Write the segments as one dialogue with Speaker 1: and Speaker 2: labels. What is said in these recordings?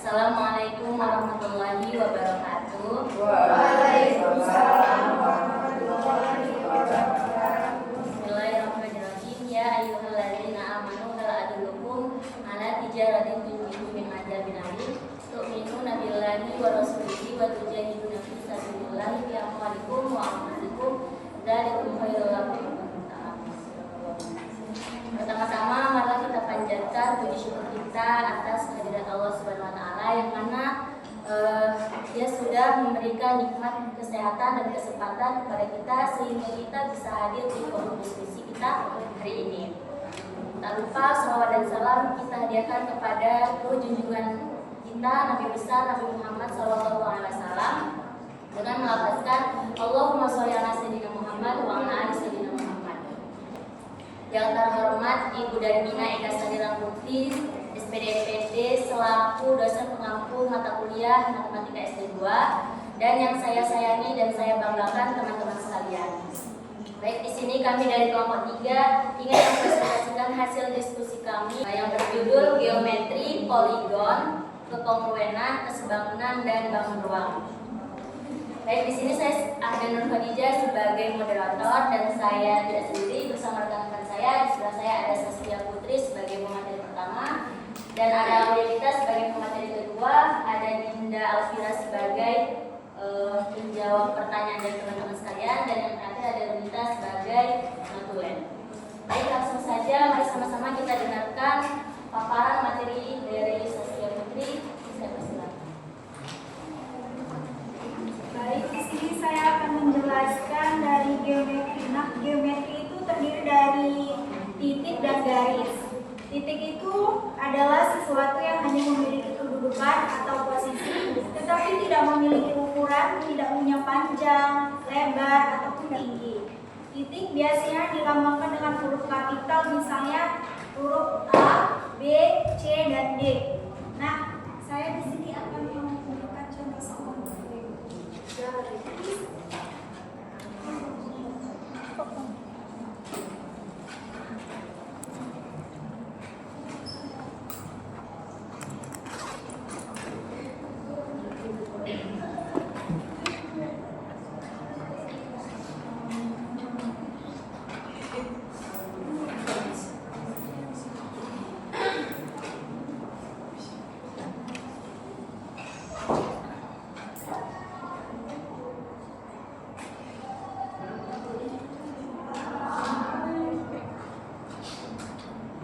Speaker 1: Assalamualaikum warahmatullahi wabarakatuh.
Speaker 2: Waalaikumsalam warahmatullahi wabarakatuh.
Speaker 1: Bismillahirrahmanirrahim. Ya ayyuhalladzina amanu hal adullukum ala tijaratin tunjikum min adzabin alim tu'minuna billahi wa rasulihi wa tujahiduna fi sabilillahi bi amwalikum wa anfusikum dzalikum khairul lakum. Pertama-tama mari kita panjatkan puji syukur kita atas kehadirat Allah Subhanahu wa taala yang mana Dia sudah memberikan nikmat kesehatan dan kesempatan kepada kita sehingga kita bisa hadir di forum diskusi kita hari ini. Tak lupa salawat dan salam kita hadiahkan kepada junjungan kita Nabi besar Nabi Muhammad SAW dengan melafazkan Allahumma sholli ala sayyidina Muhammad wa ala ali sayyidina Muhammad. Yang terhormat Ibu Darmina Eka Sadira Putri SPD selaku dosen pengampu mata kuliah Matematika SD2 dan yang saya sayangi dan saya banggakan teman-teman sekalian. Baik, di sini kami dari kelompok 3 ingin mempresentasikan hasil diskusi kami yang berjudul Geometri, Poligon, Kekongruenan, Kesebangunan dan Bangun Ruang. Baik, di sini saya Ahdan Nur Khadijah sebagai moderator dan saya tidak sendiri bersama rekan-rekan saya. Di sebelah saya ada Saskia Putri sebagai pemateri pertama dan ada Aulia Dita sebagai pemateri kedua, ada Dinda Alfira sebagai penjawab pertanyaan dari teman-teman sekalian dan yang terakhir ada Rita sebagai notulen. Baik, langsung saja mari sama-sama kita dengarkan paparan materi dari Saskia Putri. Saya persilakan.
Speaker 2: Baik, di sini saya akan menjelaskan dari geometri. Nah, geometri itu terdiri dari titik dan garis. Titik itu adalah sesuatu yang hanya memiliki kedudukan atau posisi, tetapi tidak memiliki ukuran, tidak punya panjang, lebar, ataupun tinggi. Titik biasanya dilambangkan dengan huruf kapital, misalnya huruf A, B, C, dan D. Nah, saya di sini akan menunjukkan contoh soal.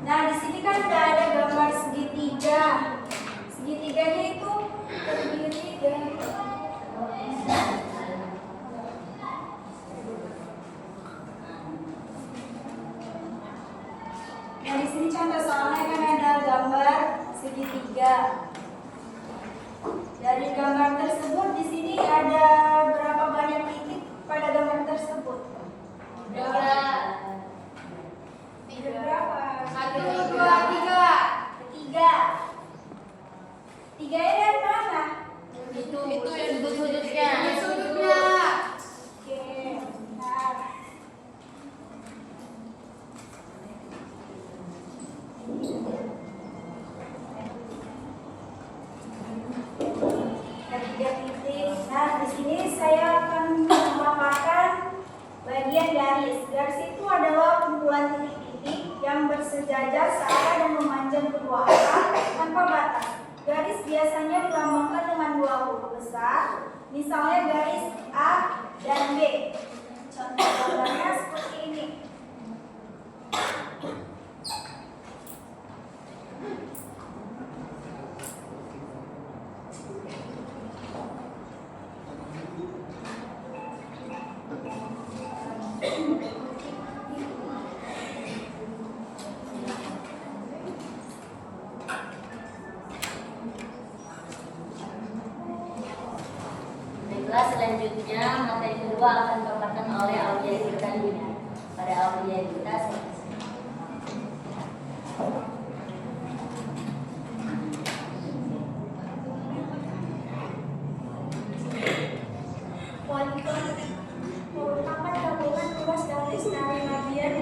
Speaker 2: Nah, di sini kan udah ada gambar segitiga. Segitiganya itu terdiri dari Nah, di sini contoh soalnya kan ada gambar segitiga. Dari gambar tersebut di sini ada berapa banyak titik pada gambar tersebut? Berapa? Satu, dua, tiga. Tiganya dari mana?
Speaker 1: Itu yang sudut-sudutnya.
Speaker 2: Sudutnya. Oke, bentar. Ada 3 titik. Nah, di sini saya akan memaparkan bagian garis. Garis itu adalah kumpulan titik-titik yang bersejajar searah dan memanjang kedua arah tanpa batas. Garis biasanya dilambangkan dengan 2 huruf besar, misalnya garis A dan B. Contoh gambarnya seperti ini.
Speaker 1: Baiklah, selanjutnya materi kedua akan dipaparkan oleh Aulia Dita. Pada Aulia Dita,
Speaker 2: Poligon merupakan gabungan ruas garis dari radian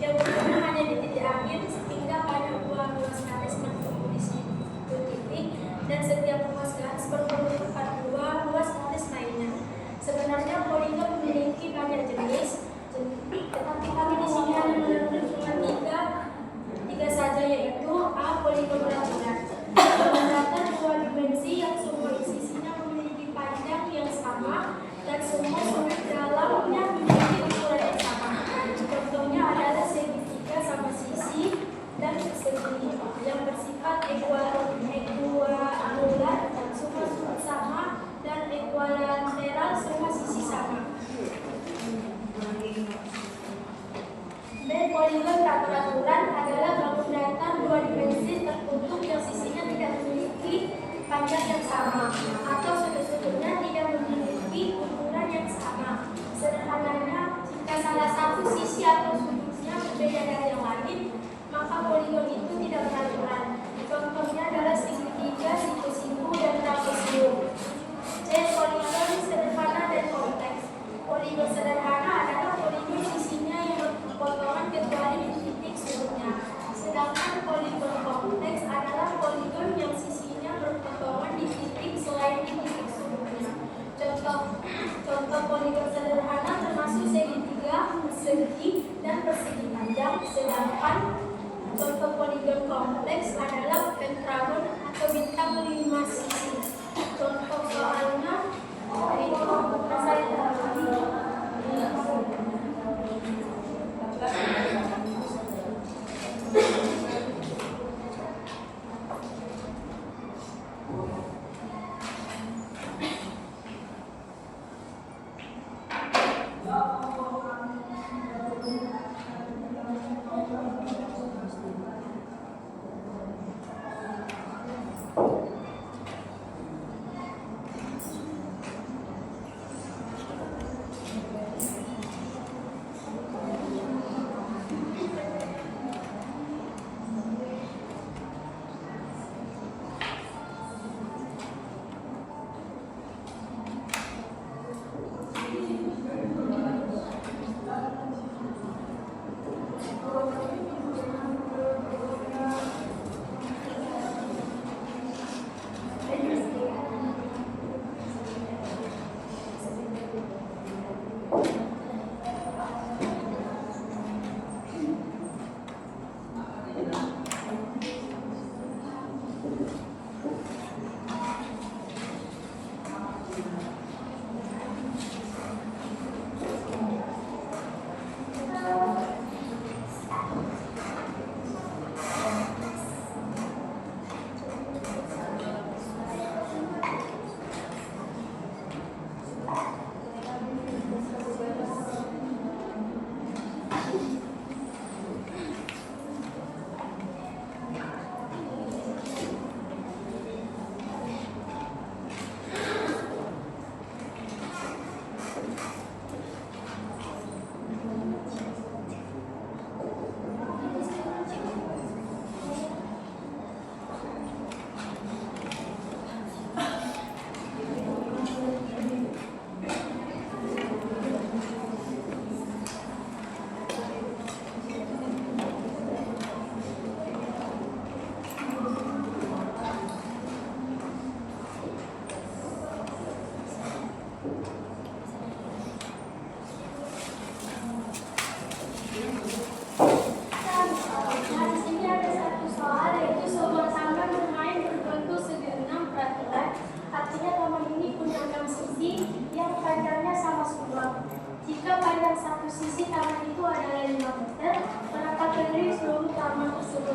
Speaker 2: yang berada hanya di titik akhir sehingga pada 2 ruas garis bertemu di situ titik
Speaker 3: dan setiap ruas garis berbentuk 42 ruas garis lainnya. Sebenarnya poligon memiliki banyak jenis, tetapi kami di sini hanya menemukan cuma tiga saja, yaitu A. Poligon raturan. Menggunakan dua dimensi yang semua sisinya memiliki panjang yang sama dan semua sudut dalamnya memiliki ukuran yang sama. Contohnya adalah segitiga sama sisi dan persegi yang bersifat ekualular, semua sudut sama, dan ekualateral, semua sisi sama. Dan poligon raturan adalah bangun datar dua dimensi tertutup yang sisinya tidak memiliki panjang yang sama atau sudut-sudutnya tidak memiliki ukuran yang sama. Sederhananya, jika salah satu sisi atau sudutnya berbeda dari yang lain, maka poligon itu tidak beraturan. Contohnya adalah segitiga, siku-siku, dan trapesium. C. Poligon sederhana dan kompleks. Poligon sederhana adalah poligon sisinya yang berpotongan kecuali di titik sudutnya. Sedangkan poligon kompleks adalah poligon yang sisinya berpotongan di titik selain di titik sudutnya. Contoh poligon sederhana termasuk segitiga, segi, dan persegi panjang. Sedangkan contoh poligon kompleks adalah pentagon atau bintang 5 sisi. Contoh soalnya itu saya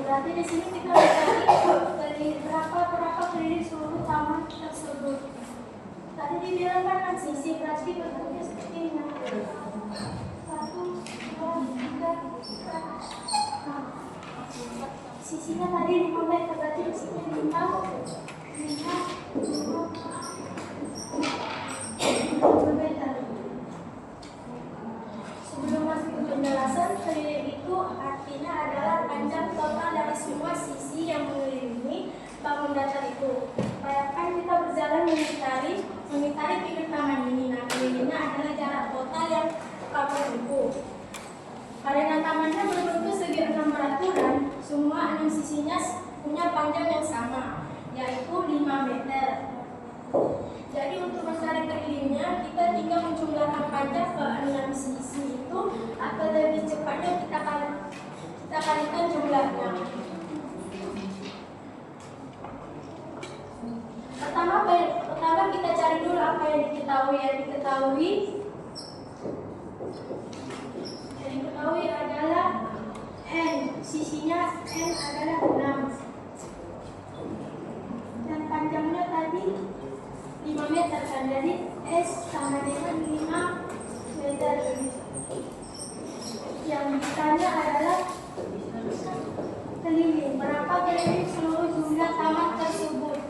Speaker 3: berarti di sini kita mencari berapa keliling seluruh taman tersebut. Tadi dibilang kan sisi, berarti bentuknya seperti ini. 1, 2, 3, 4. Nah, sisinya tadi 5 meter, berarti di sini 5 meter. Sebelum masuk ke penjelasan, keliling itu artinya adalah panjang total dari semua sisi yang mengelilingi bangun datar itu. Bayangkan kita berjalan mengitari pinggir taman ini. Nah, kelilingnya adalah jarak total yang kamu tempuh. Arena tamannya berbentuk segi 6 beraturan. Semua 6 sisinya punya panjang yang sama, yaitu 5 meter. apa yang diketahui adalah N, sisinya N adalah 6 dan panjangnya tadi 5 meter kan, jadi S sama dengan 5 meter. Yang ditanya adalah keliling, berapa keliling seluruh jumlah taman tersebut.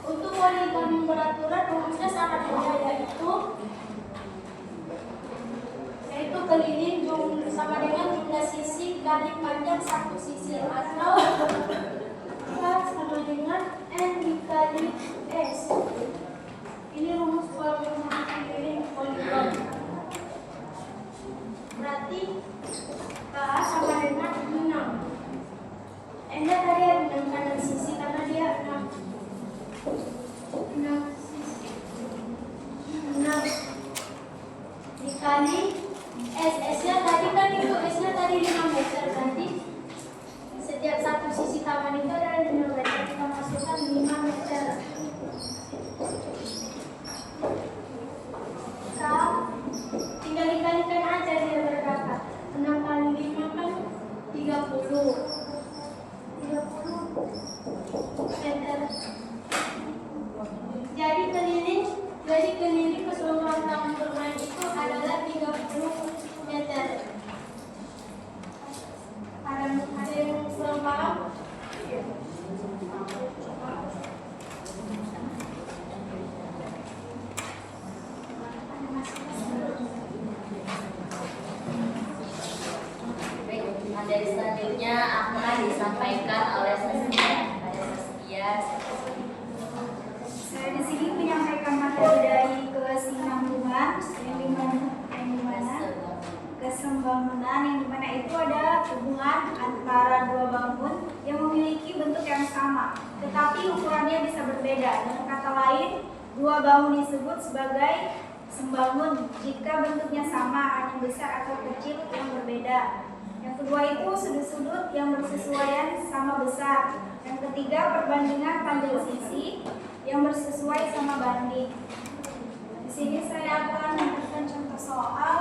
Speaker 3: Untuk poligon beraturan rumusnya sangat mudah, yaitu keliling sama dengan jumlah sisi kali panjang satu sisi, atau sama dengan N dikali S. Ini rumus keliling poligon. Berarti K sama dengan 6. N-nya tadi ada 6 kanan sisi karena dia 6 dikali S-nya tadi kan itu S-nya tadi 5 meter, berarti setiap satu sisi taman itu ada 5 meter, kita masukkan 5 meter. Tinggal dikalikan aja dia berapa. 6 kali 5 kan 30 meter. Jadi keliling keseluruhan taman bermain itu adalah 30 meter. Ada yang kurang paham?
Speaker 1: Dari selanjutnya akan disampaikan oleh Saskia.
Speaker 2: Saya di sini menyampaikan materi dari kesinambungan yang dimana itu ada hubungan antara dua bangun yang memiliki bentuk yang sama, tetapi ukurannya bisa berbeda. Dengan kata lain, dua bangun disebut sebagai sembangun jika bentuknya sama, hanya besar atau kecil yang berbeda. Yang kedua itu sudut-sudut yang bersesuaian sama besar. Yang ketiga perbandingan panjang sisi yang bersesuai sama banding. Di sini saya akan memberikan contoh soal.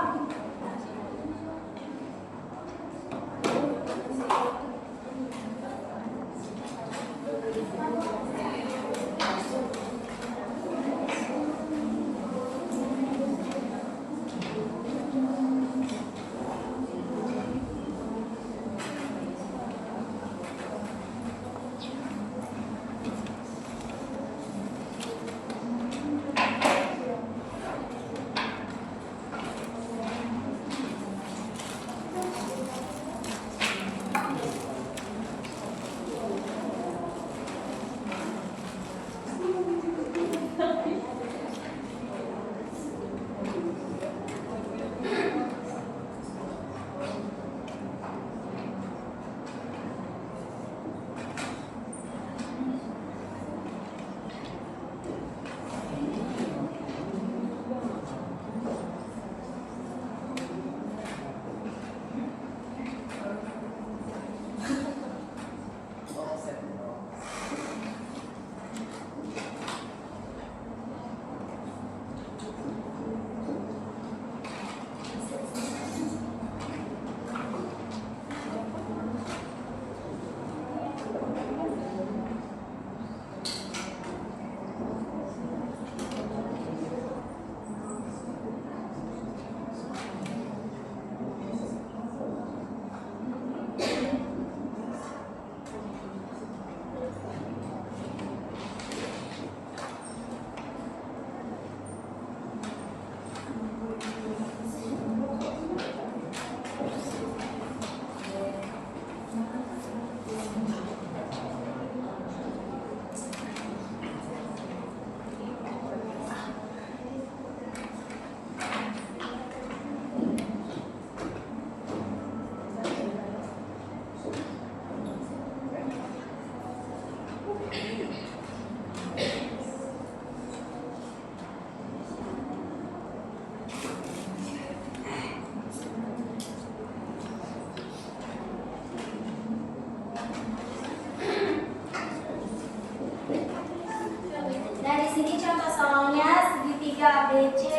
Speaker 2: ABC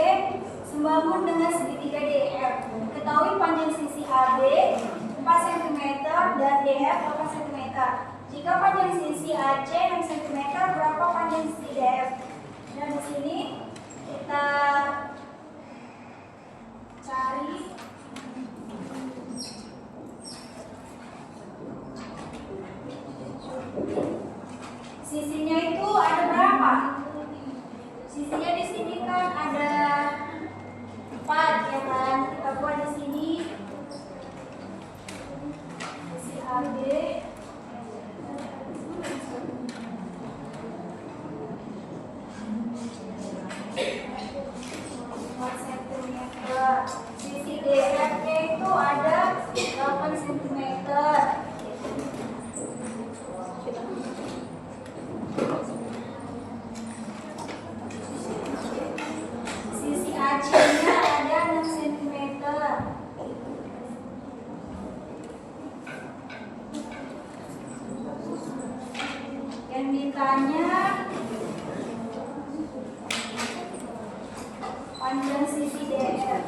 Speaker 2: membangun dengan segitiga DF. Ketahui panjang sisi AB 4 cm dan DF 8 cm. Jika panjang sisi AC 6 cm, berapa panjang sisi DF? Dan di sini kita cari sisinya itu ada berapa? Sisinya di sini kan ada 4 ya kan? Kita buat di sini sisi AB 4 cm. Sisi DF-nya itu ada 8 cm. Sisi AC-nya ada 6 cm. Yang ditanya panjang sisi DF.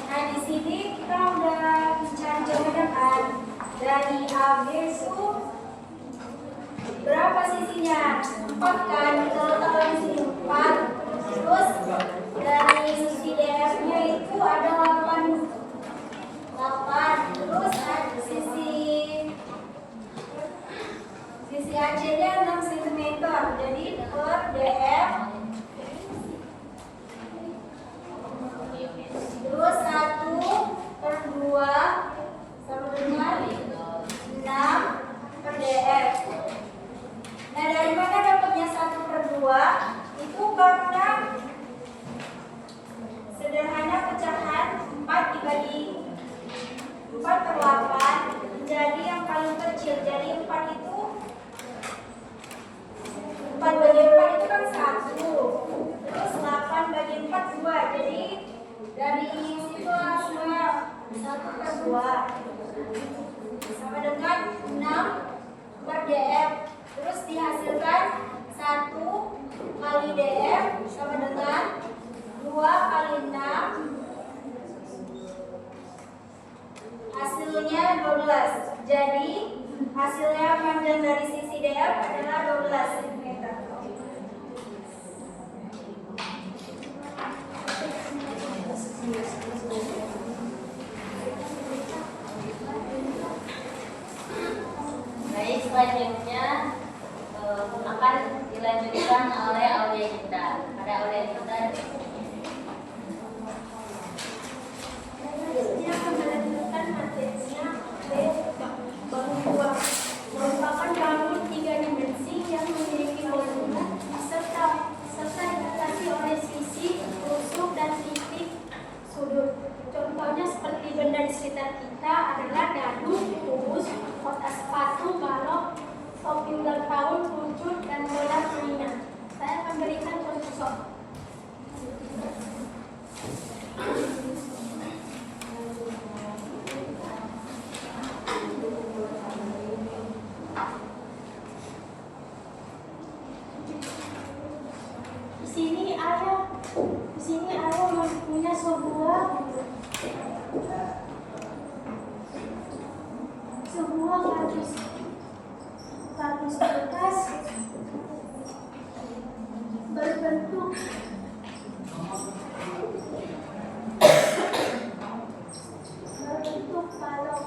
Speaker 2: Nah, di sini kita udah cari jawabannya kan. Dari AB itu berapa sisinya? 4 kan? Kita letakkan di sini 4. Terus dari sisi DF-nya itu ada 8. Terus ada sisi AC-nya 6 cm. Jadi per DF terus 1/2 sama dengan 6 per DF. Nah, dari mana dapatnya 1/2? Itu karena sederhana pecahan 4 dibagi 4/8 menjadi yang paling kecil. Jadi 4 itu 4 bagi 4 itu kan 1. Terus 8 bagi 4 2. Jadi dari situ hasilnya 1/2 sama dengan 6 per DF. Terus dihasilkan 1 kali DF sama dengan 2 kali 6. Hasilnya 12. Jadi hasilnya panjang dari sisi DF adalah 12 cm.
Speaker 1: Baik, selanjutnya akan dilanjutkan oleh aulia kita. Ada aulia kita.
Speaker 3: Dia akan melanjutkan materinya bangun buah, merupakan bangun 3 dimensi yang memiliki volume serta dibatasi oleh sisi, tusuk, dan titik sudut. Contohnya seperti benda di sekitar kita adalah dadu, kubus, kotak sepatu, balok, topi ulang tahun, runcut, dan bola mainan. Saya sebuah kardus kertas berbentuk balok.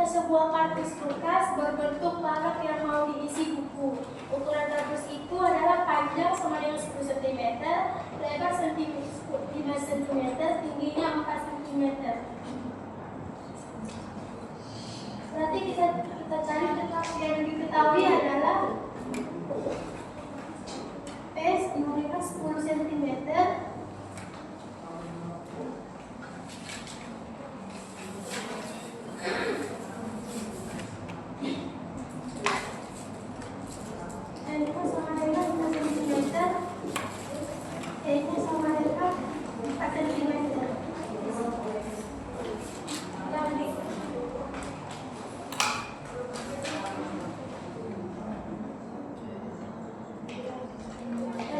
Speaker 3: Sebuah kardus kertas berbentuk balok yang mau diisi buku. Ukuran kardus itu adalah panjang sama dengan 10 cm, lebar 5 cm, tingginya 4 cm. Berarti kita cari yang diketahui adalah P mereka 10 cm.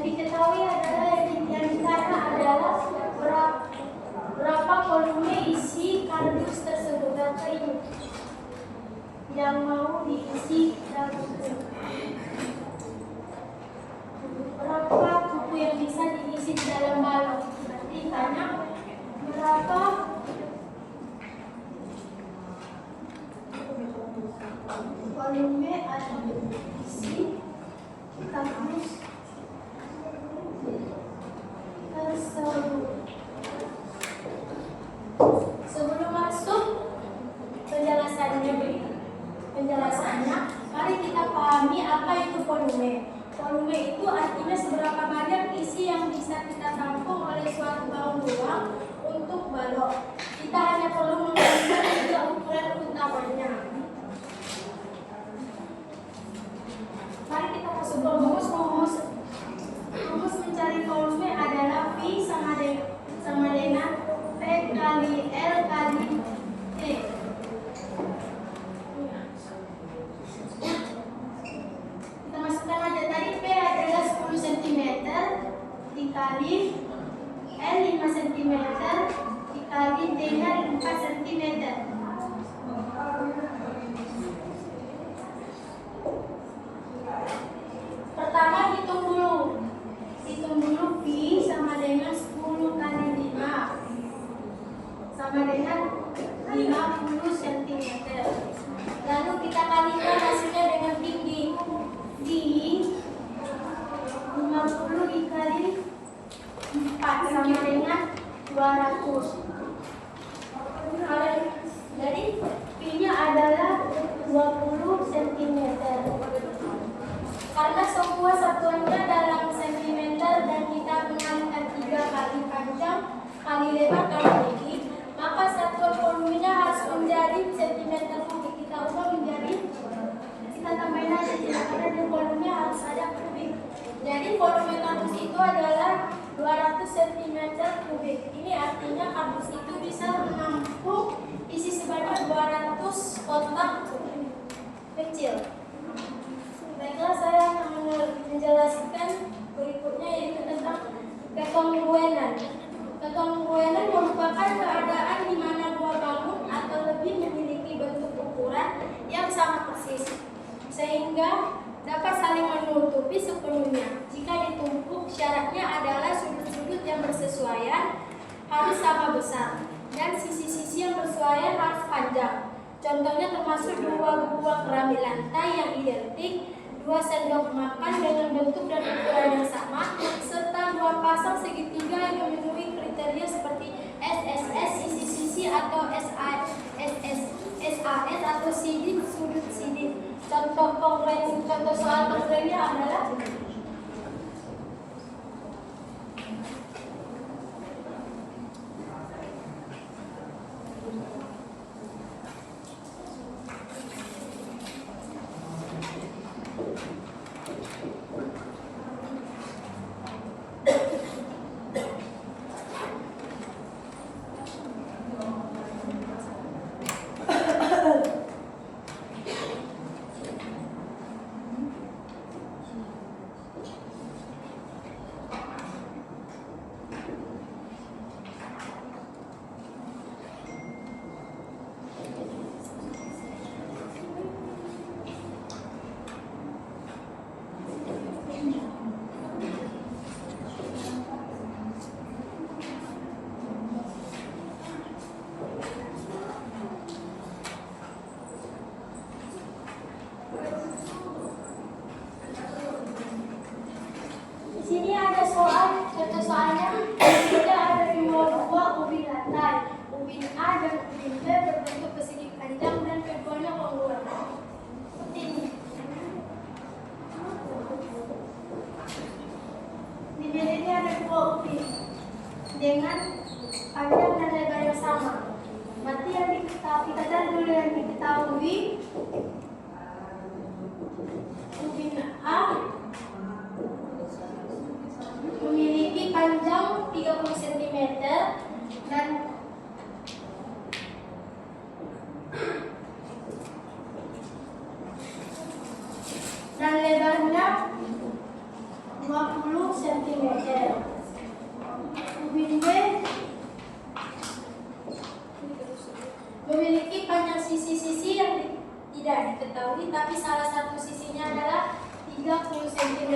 Speaker 3: Diketahui adalah yang ditanya adalah berapa volume isi kardus tersebut, berapa ini yang mau diisi dalam buku, berapa buku yang bisa diisi di dalam balok. Berarti tanya berapa volume atau isi kardus tersebut. Sebelum masuk penjelasannya, mari kita pahami apa itu volume. Volume itu artinya seberapa banyak isi yang bisa kita tampung oleh suatu bau ruang untuk balok. Kita hanya perlu mengenal tiga ukuran utamanya. Mari kita masuk ke rumus mencari volume adalah V sama dengan P kali L kali T. Kita masukkan aja, tadi P adalah 10 cm dikali L 5 cm dikali T nya 4 cm. Pertama hitung dulu V sama dengan 10 kali 5 sama dengan 50 cm. Lalu kita kalikan hasilnya dengan tinggi. D 50 dikali 4 sama dengan 200. Jadi V nya adalah 20 cm. Karena semua satuannya dalam sentimeter dan kita mengalihkan 3 kali panjang kali lebar kali tinggi, maka satuan volumenya harus menjadi centimeter kubik. Kita ubah menjadi, kita tambahin aja karena di volumenya harus ada kubik. Jadi volume kardus itu adalah 200 cm kubik. Ini artinya kardus itu bisa menampung isi sebanyak 200 kotak kecil. Baiklah, saya akan menjelaskan berikutnya yaitu tentang kekongruenan. Kekongruenan merupakan keadaan di mana dua bangun atau lebih memiliki bentuk ukuran yang sama persis, sehingga dapat saling menutupi sepenuhnya. Jika ditumpuk, syaratnya adalah sudut-sudut yang bersesuaian harus sama besar dan sisi-sisi yang bersesuaian harus panjang. Contohnya termasuk dua buah keramik lantai yang identik, 2 sendok makan dengan bentuk dan ukuran yang sama, serta 2 pasang segitiga yang memenuhi kriteria kriteria seperti SSS, sisi-sisi atau SAS atau sidik, sudut sidik. Contoh soal konkretnya adalah sini ada soal, contoh soalnya kita ada dua ubin lantai, ubin A dan ubin B berbentuk persegi panjang dan keduanya kongruen. Seperti ini. Di B ini ada dua ubin dengan panjang dan lebar yang sama. Berarti yang diketahui, kita dulu yang diketahui ubin A memiliki panjang 30 cm dan lebarnya 20 cm. Ubin B memiliki panjang sisi-sisi yang tidak diketahui, tapi salah satu sisinya adalah 30 cm.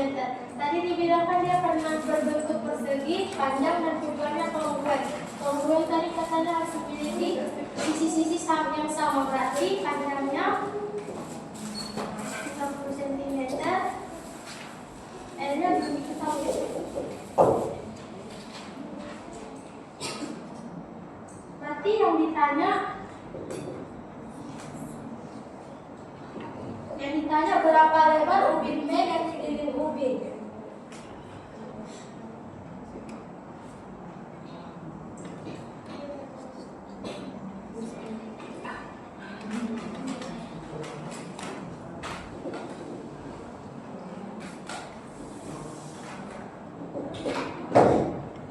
Speaker 3: Tadi dibilangkan dia pernah berbentuk persegi, panjang dan tujuannya kongruen. Kongruen tadi katanya harus memiliki sisi-sisi yang sama, berarti panjangnya 30 cm. L-nya belum diketahui. Berarti yang ditanya berapa lebar ubin B dan sekeliling ubin.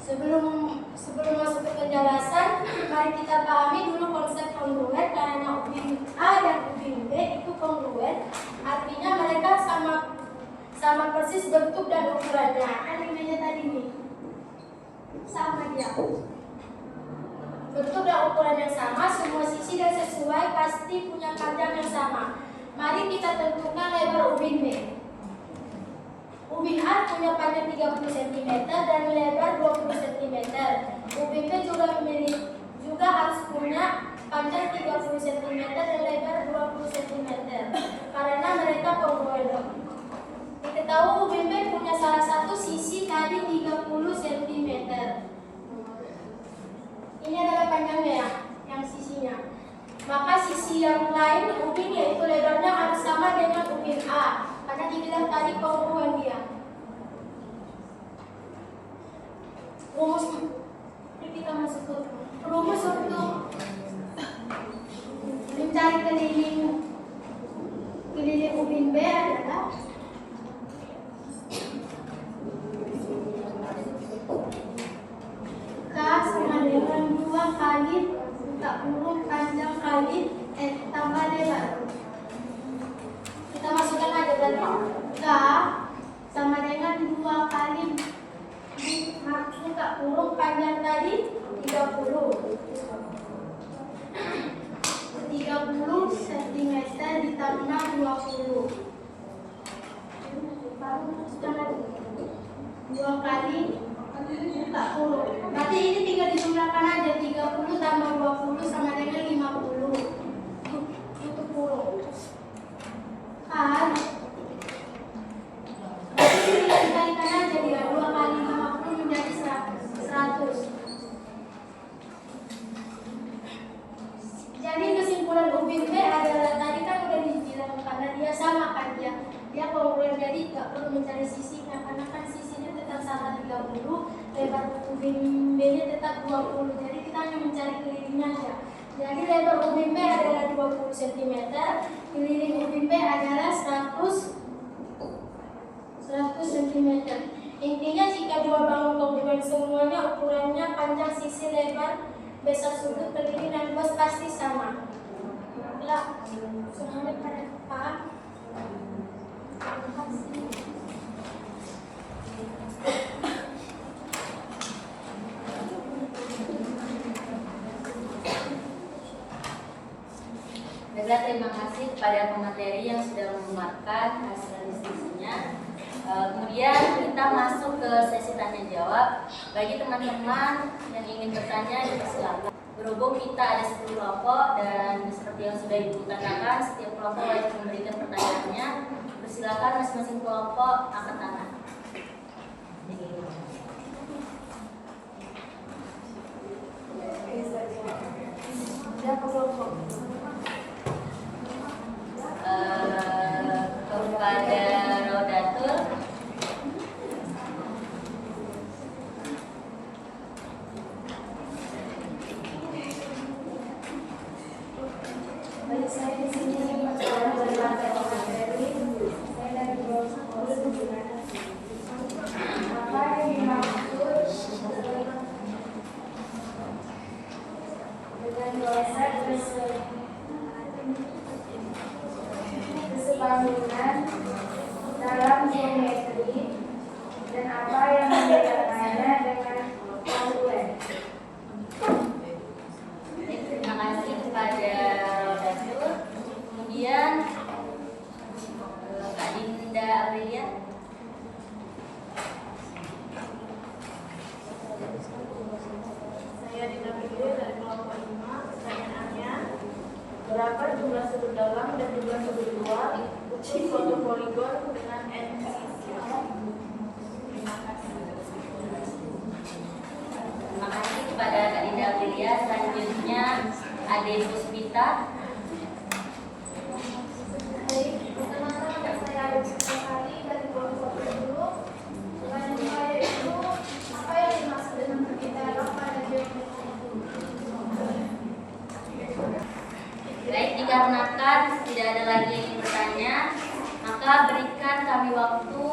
Speaker 3: Sebelum masuk ke penjelasan, mari kita pahami dulu konsep kongruen. Karena ubin A dan ubin B itu kongruen, artinya mereka sama persis bentuk dan ukurannya. Kan image tadi nih sama dia, bentuk dan ukuran yang sama, semua sisi dan sesuai, pasti punya panjang yang sama. Mari kita tentukan lebar ubin B. Ubin A punya panjang 30 cm dan lebar 20 cm. Ubin B juga harus punya panjang 30 cm dan lebar 20 cm. Karena mereka kongruen. Diketahui ubin B punya salah satu sisi tadi 30 cm. Ini adalah panjangnya ya, yang sisinya. Maka sisi yang lain ubin yaitu lebarnya harus sama dengan ubin A. Karena dibilang tadi kongruen dia. Kita masuk ke rumus untuk mencari keliling ubin B adalah K sama dengan 2 kali buka kurung panjang kali tambah lebar. Kita masukkan aja berarti K sama dengan 2 kali buka kurung panjang tadi 30 cm ditambah 20. Baru masukkan lagi 2 kali buka kurung. Berarti ini tinggal dijumlahkan aja, 30 tambah 20 sama dengan 50. Tutup kurung. Kan berarti tinggal dikalikan aja dia, 2 kali 50 menjadi 100. 30, lebar ubin B-nya tetap 20. Jadi kita hanya mencari kelilingnya aja. Jadi lebar ubin B adalah 20 cm, keliling ubin B adalah 100 cm. Intinya jika dua bangun gabungan semuanya ukurannya panjang, sisi, lebar, besar sudut, keliling dan luas pasti sama. Lah, semuanya pada paham? Terima kasih.
Speaker 1: Baiklah, terima kasih kepada pemateri yang sudah memaparkan hasil diskusinya. Kemudian kita masuk ke sesi tanya jawab. Bagi teman-teman yang ingin bertanya, silakan. Berhubung kita ada 10 kelompok dan seperti yang sudah Ibu katakan, setiap kelompok wajib memberikan pertanyaannya. Silakan masing-masing kelompok angkat tangan. Kepada Rodatul.
Speaker 3: Bagi saya di sini persoalan berbagai materi, saya dari bawah sekolah gimana? Apa yang dimaksud dengan bahasa kesebangunan dalam geometri dan apa yang membedakannya dengan kongruens?
Speaker 1: Terima kasih kepada Rodatul. Kemudian Kak Dinda Aurelia.
Speaker 4: Saya dinamika dari kelompok 5. Pertanyaannya, berapa jumlah sudut dalam dan jumlah sudut luar di suatu poligon dengan n sisi? Terima kasih.
Speaker 1: Terima kasih kepada Kak Dinda Aurelia. Selanjutnya Ade Puspita.
Speaker 3: Baik, teman-teman, saya ada sekali dari kelompok 10. Pertanyaan saya itu, apa yang dimaksud dengan perbedaan pada geometri?
Speaker 1: Baik, dikarenakan tidak ada lagi yang bertanya, maka berikan kami waktu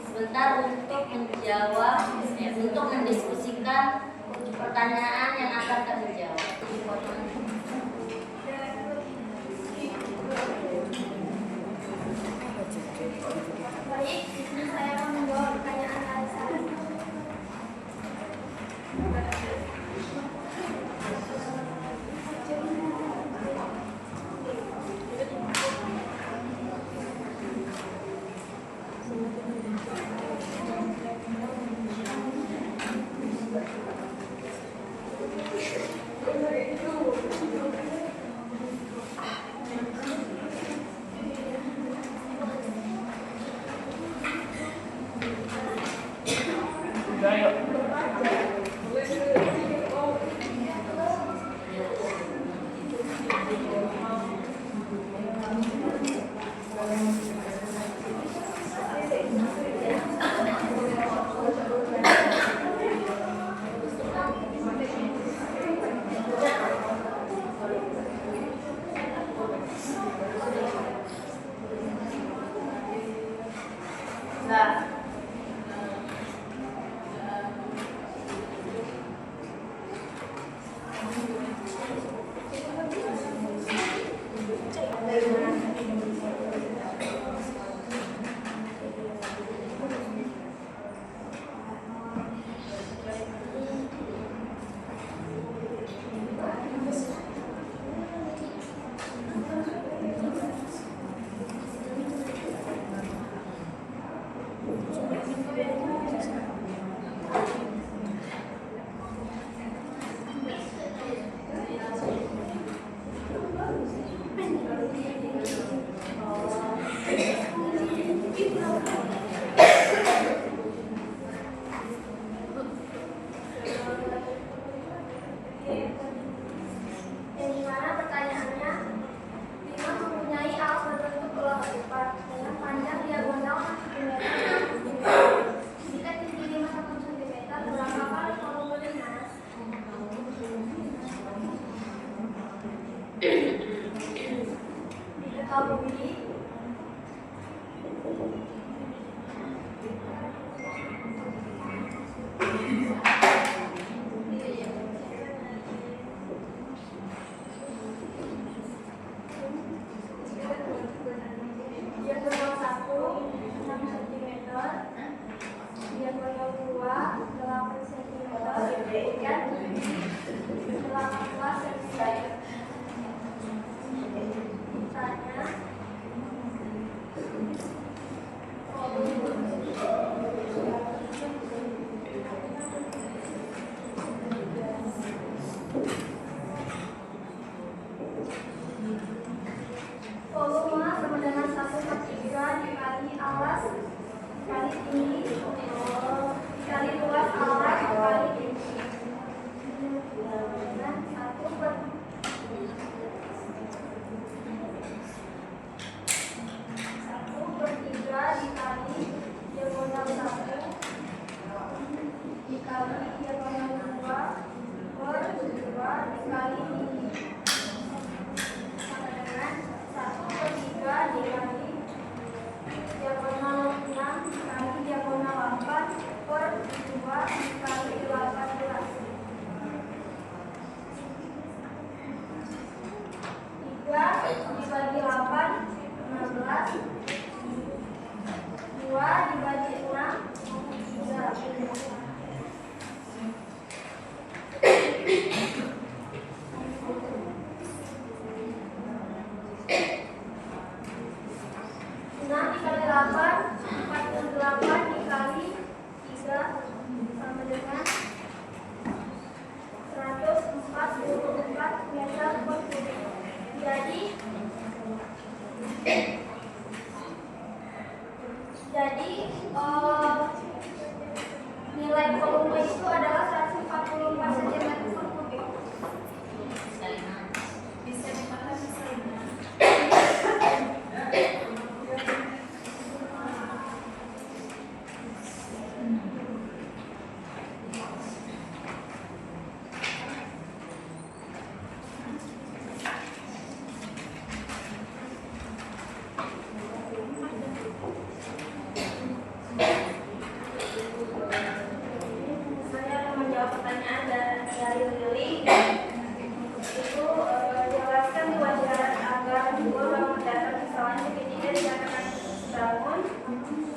Speaker 1: sebentar untuk menjawab, untuk mendiskusikan pertanyaan yang akan kami jawab.
Speaker 3: Baik, di sini saya akan menjawab pertanyaan Raisa. Diketahui diagonal 1 6 cm, diagonal 2 8 cm, dan tinggi 18 cm. Tanya volume sama dengan 1/3 dikali alas dikali tinggi dikali luas alas dikali tinggi dengan 1/3 dikali diagonal 1 dikali diagonal 2/2 dikali tinggi sama dengan 1/3 dikali diagonal 6 dikali diagonal 8/2 dikali 18. 3 dibagi 8 16, 2 dibagi 6 3. Nah, dikali 8, 48 dikali 3 sama dengan 144 meter kubik. Jadi nilai volume itu adalah 144 cm kubik. Bisa dipahami saja. Saya akan menjawab pertanyaan dari Lili. Itu jelaskan kewajaran agar dua bangun dasar kesalahan segitiga dikatakan bangun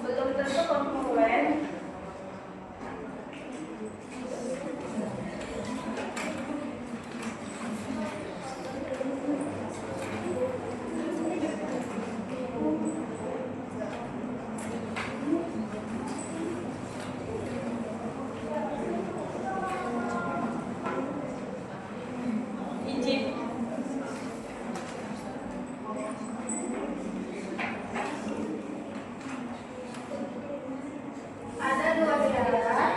Speaker 3: belum tentu kongruen. Ada dua syarat.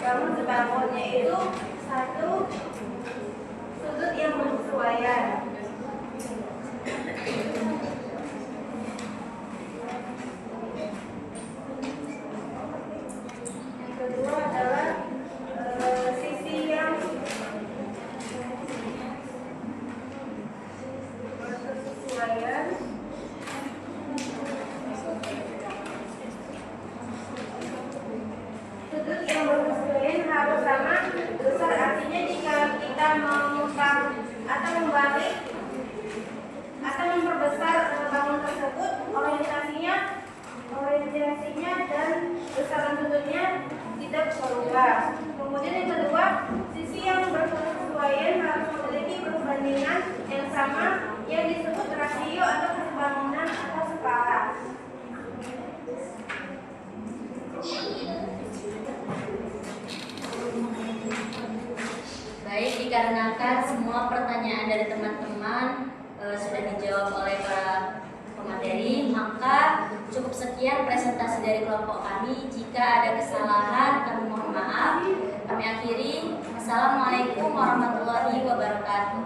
Speaker 3: Bangun sebangunnya itu satu, sudut yang berkesesuaian. Yang kedua adalah sisi yang berkesesuaian. Sudut yang berkesesuaian harus sama besar, artinya jika kita memutar atau membalik atau memperbesar bangun tersebut, orientasinya dan besaran sudutnya tidak berubah. Kemudian yang kedua, sisi yang berkesesuaian harus memiliki perbandingan yang sama yang disebut rasio atau kesebangunan atau skala.
Speaker 1: Baik, dikarenakan semua pertanyaan dari teman-teman sudah dijawab oleh para pemateri, maka cukup sekian presentasi dari kelompok kami. Jika ada kesalahan, kami mohon maaf. Kami akhiri. Assalamualaikum warahmatullahi wabarakatuh.